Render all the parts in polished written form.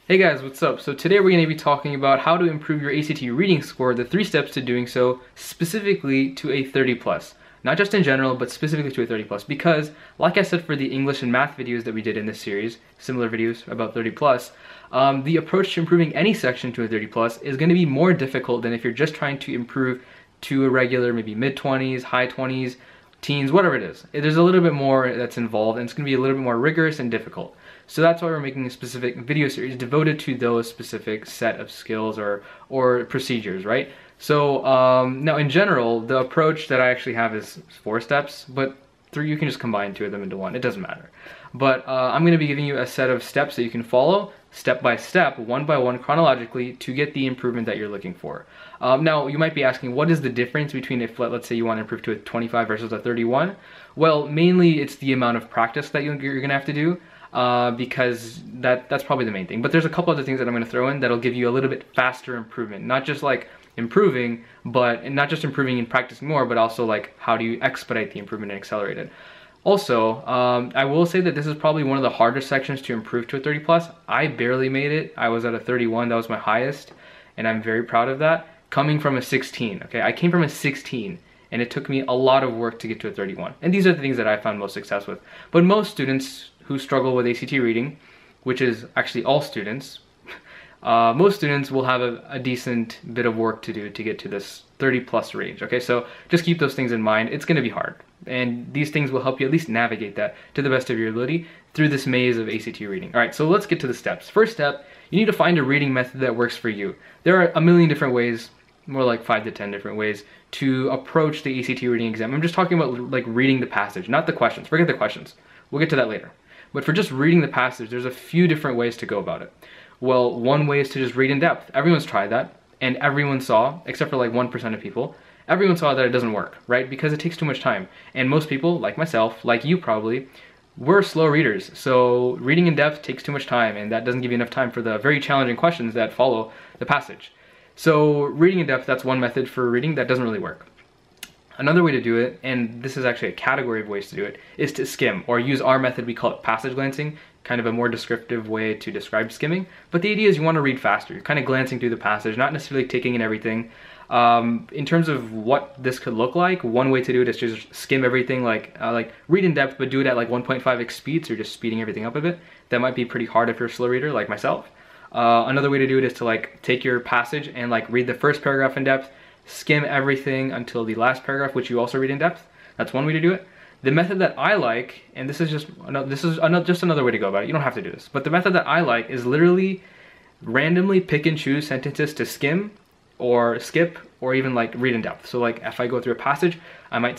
Hey guys, what's up? So today we're going to be talking about how to improve your ACT reading score, the 3 steps to doing so, specifically to a 30 plus. Not just in general, but specifically to a 30 plus, because like I said for the English and math videos that we did in this series, similar videos about 30 plus, the approach to improving any section to a 30 plus is going to be more difficult than if you're just trying to improve to a regular, maybe mid-20s, high 20s, teens, whatever it is. There's a little bit more that's involved, and it's going to be a little bit more rigorous and difficult. So that's why we're making a specific video series devoted to those specific set of skills or procedures, right? So now in general, the approach that I actually have is 4 steps, but 3, you can just combine 2 of them into 1. It doesn't matter. But I'm going to be giving you a set of steps that you can follow step by step, one by one, chronologically, to get the improvement that you're looking for. Now, you might be asking, what is the difference between if, let's say, you want to improve to a 25 versus a 31? Well, mainly it's the amount of practice that you're going to have to do. Because that's probably the main thing. But there's a couple other things that I'm going to throw in that'll give you a little bit faster improvement. Not just like improving, but not just improving and practicing more, but also like how do you expedite the improvement and accelerate it. Also, I will say that this is probably one of the hardest sections to improve to a 30 plus. I barely made it. I was at a 31. That was my highest, and I'm very proud of that. Coming from a 16, okay? I came from a 16. And it took me a lot of work to get to a 31. And these are the things that I found most success with. But most students who struggle with ACT reading, which is actually all students, most students will have a decent bit of work to do to get to this 30 plus range, okay? So just keep those things in mind. It's gonna be hard. And these things will help you at least navigate that to the best of your ability through this maze of ACT reading. All right, so let's get to the steps. First step, you need to find a reading method that works for you. There are a million different ways, more like 5 to 10 different ways to approach the ACT reading exam. I'm just talking about like reading the passage, not the questions. Forget the questions. We'll get to that later. But for just reading the passage, there's a few different ways to go about it. Well, one way is to just read in depth. Everyone's tried that, and everyone saw, except for like 1% of people, everyone saw that it doesn't work, right? Because it takes too much time. And most people, like myself, like you probably, we're slow readers. So reading in depth takes too much time, and that doesn't give you enough time for the very challenging questions that follow the passage. So reading in depth, that's one method for reading that doesn't really work. Another way to do it, and this is actually a category of ways to do it, is to skim, or use our method, we call it passage glancing, kind of a more descriptive way to describe skimming. But the idea is you want to read faster. You're kind of glancing through the passage, not necessarily taking in everything. In terms of what this could look like, one way to do it is just skim everything, like read in depth, but do it at like 1.5x speed, so you're just speeding everything up a bit. That might be pretty hard if you're a slow reader like myself. Another way to do it is to like take your passage and like read the first paragraph in depth, skim everything until the last paragraph, which you also read in depth. That's one way to do it. The method that I like, and this is just another way to go about it. You don't have to do this, but the method that I like is literally randomly pick and choose sentences to skim or skip or even like read in depth. So like if I go through a passage, I might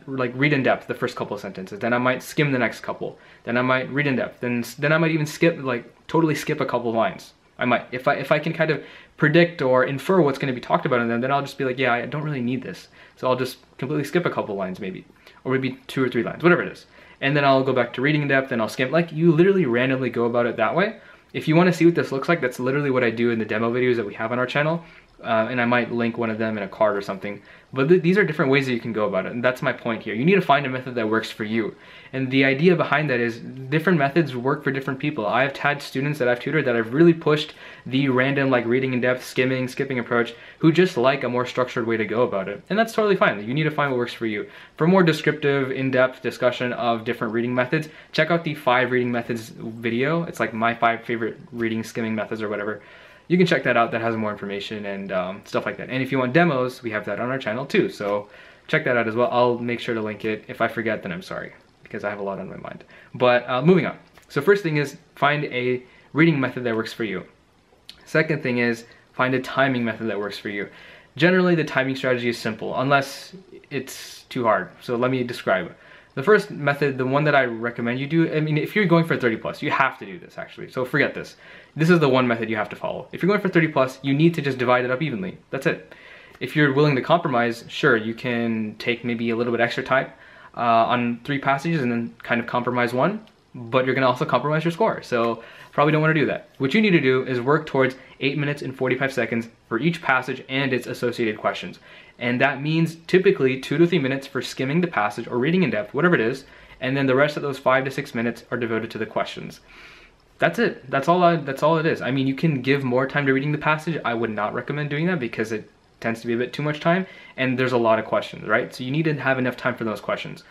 like read in depth the first couple of sentences, then I might skim the next couple, then I might read in depth, then I might even skip, like totally skip a couple of lines. I might, if I can kind of predict or infer what's going to be talked about in them, then I'll just be like, yeah, I don't really need this. So I'll just completely skip a couple lines maybe, or maybe 2 or 3 lines, whatever it is. And then I'll go back to reading in depth and I'll skim. Like you literally randomly go about it that way. If you want to see what this looks like, that's literally what I do in the demo videos that we have on our channel. And I might link one of them in a card or something. But these are different ways that you can go about it, and that's my point here. You need to find a method that works for you. And the idea behind that is different methods work for different people. I've had students that I've tutored that I've really pushed the random like reading in depth, skipping approach, who just like a more structured way to go about it. And that's totally fine. You need to find what works for you. For more descriptive, in-depth discussion of different reading methods, check out the 5 reading methods video. It's like my 5 favorite reading skimming methods or whatever. You can check that out. That has more information and stuff like that. And if you want demos, we have that on our channel too. So check that out as well. I'll make sure to link it. If I forget, then I'm sorry, because I have a lot on my mind. But moving on. So first thing is find a reading method that works for you. Second thing is find a timing method that works for you. Generally, the timing strategy is simple, unless it's too hard. So let me describe it. The first method, the one that I recommend you do, I mean, if you're going for 30 plus, you have to do this actually. So forget this. This is the one method you have to follow. If you're going for 30 plus, you need to just divide it up evenly. That's it. If you're willing to compromise, sure, you can take maybe a little bit extra time on 3 passages and then kind of compromise 1, but you're gonna also compromise your score. So probably don't wanna do that. What you need to do is work towards 8 minutes and 45 seconds for each passage and its associated questions. And that means typically 2 to 3 minutes for skimming the passage or reading in depth, whatever it is, and then the rest of those 5 to 6 minutes are devoted to the questions. That's it. That's all it is. I mean, you can give more time to reading the passage. I would not recommend doing that because it tends to be a bit too much time and there's a lot of questions, right? So you need to have enough time for those questions.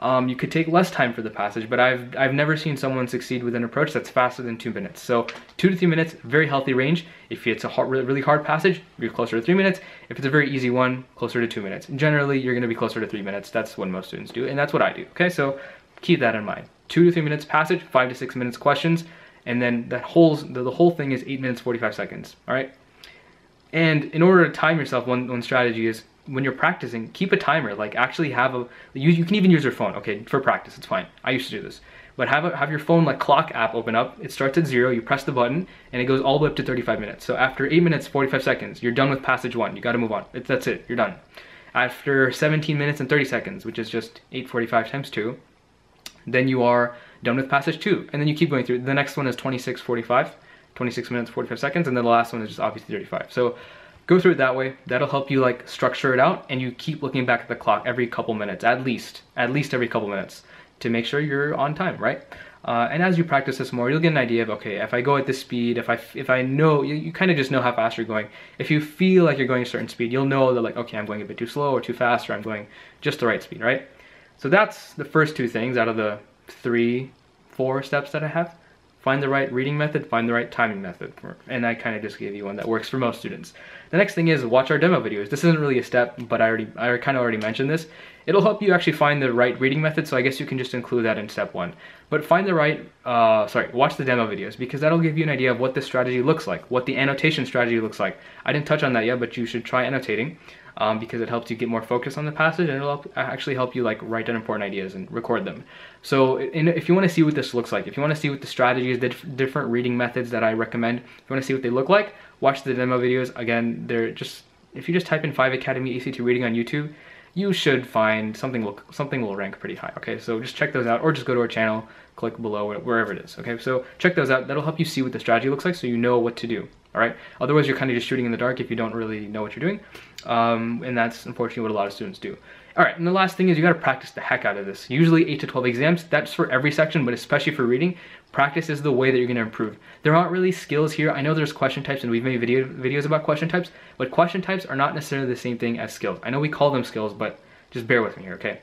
You could take less time for the passage, but I've never seen someone succeed with an approach that's faster than 2 minutes. So 2 to 3 minutes, very healthy range. If it's a really hard passage, you're closer to 3 minutes. If it's a very easy one, closer to 2 minutes. Generally, you're going to be closer to 3 minutes. That's what most students do, and that's what I do. Okay, so keep that in mind. 2 to 3 minutes passage, 5 to 6 minutes questions, and then the whole thing is 8 minutes 45 seconds. All right. And in order to time yourself, one strategy is when you're practicing, keep a timer. Like actually have you can even use your phone, okay, for practice, it's fine. I used to do this. But have your phone like clock app open up. It starts at 0, you press the button, and it goes all the way up to 35 minutes. So after 8 minutes, 45 seconds, you're done with passage 1. You gotta move on. That's it, you're done. After 17 minutes and 30 seconds, which is just 8:45 times 2, then you are done with passage 2. And then you keep going through. The next one is 26:45, 26 minutes, 45 seconds, and then the last one is just obviously 35. So go through it that way. That'll help you like structure it out, and you keep looking back at the clock every couple minutes, at least every couple minutes, to make sure you're on time, right? And as you practice this more, you'll get an idea of, okay, if I go at this speed, if I know, you kind of just know how fast you're going. If you feel like you're going a certain speed, you'll know that like, okay, I'm going a bit too slow or too fast, or I'm going just the right speed, right? So that's the first 2 things out of the 3, 4 steps that I have. Find the right reading method, find the right timing method. And I kind of just gave you one that works for most students. The next thing is watch our demo videos. This isn't really a step, but I kind of already mentioned this. It'll help you actually find the right reading method, so I guess you can just include that in step 1. But find the right, watch the demo videos, because that'll give you an idea of what this strategy looks like, what the annotation strategy looks like. I didn't touch on that yet, but you should try annotating. Because it helps you get more focus on the passage, and it'll actually help you like write down important ideas and record them. So if you want to see what this looks like, if you want to see what the strategies, the different reading methods that I recommend, if you want to see what they look like, watch the demo videos. Again, if you just type in 5 Academy ACT Reading on YouTube, you should find something will rank pretty high. Okay, so just check those out, or just go to our channel, click below, wherever it is. Okay, so check those out. That'll help you see what the strategy looks like, so you know what to do. All right. Otherwise, you're kind of just shooting in the dark if you don't really know what you're doing, and that's unfortunately what a lot of students do. All right. And the last thing is you got to practice the heck out of this. Usually 8 to 12 exams. That's for every section, but especially for reading, practice is the way that you're going to improve. There aren't really skills here. I know there's question types, and we've made videos about question types, but question types are not necessarily the same thing as skills. I know we call them skills, but just bear with me here, okay?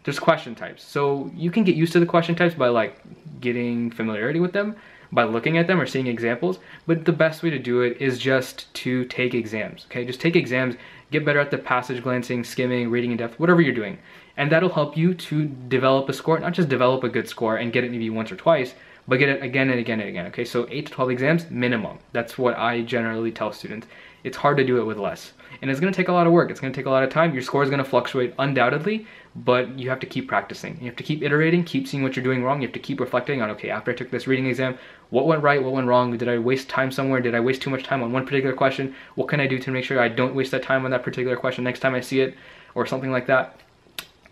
There's question types, so you can get used to the question types by like getting familiarity with them, by looking at them or seeing examples, but the best way to do it is just to take exams, okay? Just take exams, get better at the passage glancing, skimming, reading in depth, whatever you're doing, and that'll help you to develop a score, not just develop a good score and get it maybe once or twice, but get it again and again and again, okay? So 8 to 12 exams minimum. That's what I generally tell students. It's hard to do it with less, and it's going to take a lot of work. It's going to take a lot of time. Your score is going to fluctuate undoubtedly, but you have to keep practicing. You have to keep iterating, keep seeing what you're doing wrong. You have to keep reflecting on, okay, after I took this reading exam, what went right, what went wrong? Did I waste time somewhere? Did I waste too much time on one particular question? What can I do to make sure I don't waste that time on that particular question next time I see it, or something like that?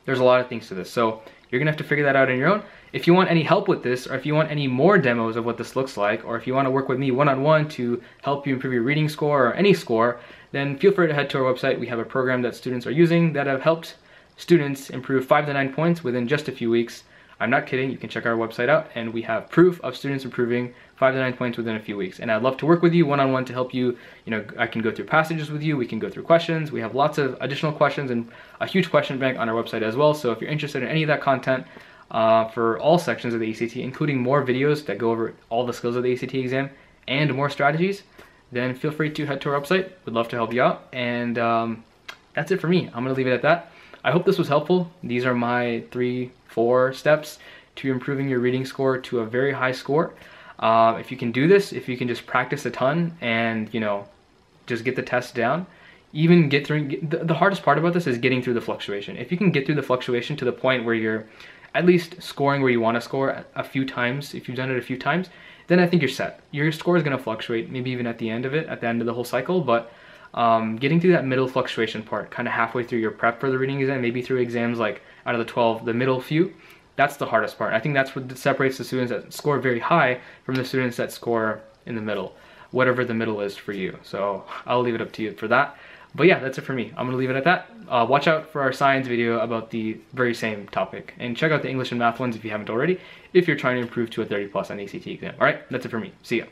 There's a lot of things to this, so you're going to have to figure that out on your own. If you want any help with this, or if you want any more demos of what this looks like, or if you want to work with me one-on-one to help you improve your reading score or any score, then feel free to head to our website. We have a program that students are using that have helped students improve 5 to 9 points within just a few weeks. I'm not kidding. You can check our website out, and we have proof of students improving 5 to 9 points within a few weeks. And I'd love to work with you one-on-one to help you. You know, I can go through passages with you. We can go through questions. We have lots of additional questions and a huge question bank on our website as well. So if you're interested in any of that content for all sections of the ACT, including more videos that go over all the skills of the ACT exam and more strategies, then feel free to head to our website. We'd love to help you out. And that's it for me. I'm going to leave it at that. I hope this was helpful. These are my 3-4 steps to improving your reading score to a very high score. If you can do this, if you can just practice a ton and, you know, just get the test down, even get through, the hardest part about this is getting through the fluctuation. If you can get through the fluctuation to the point where you're at least scoring where you want to score a few times, if you've done it a few times, then I think you're set. Your score is going to fluctuate, maybe even at the end of it, at the end of the whole cycle, but getting through that middle fluctuation part, kind of halfway through your prep for the reading exam, maybe through exams like out of the 12, the middle few, that's the hardest part. I think that's what separates the students that score very high from the students that score in the middle, whatever the middle is for you. So I'll leave it up to you for that. But yeah, that's it for me. I'm gonna leave it at that. Watch out for our science video about the very same topic. And check out the English and math ones if you haven't already, if you're trying to improve to a 30 plus on the ACT exam. All right, that's it for me. See ya.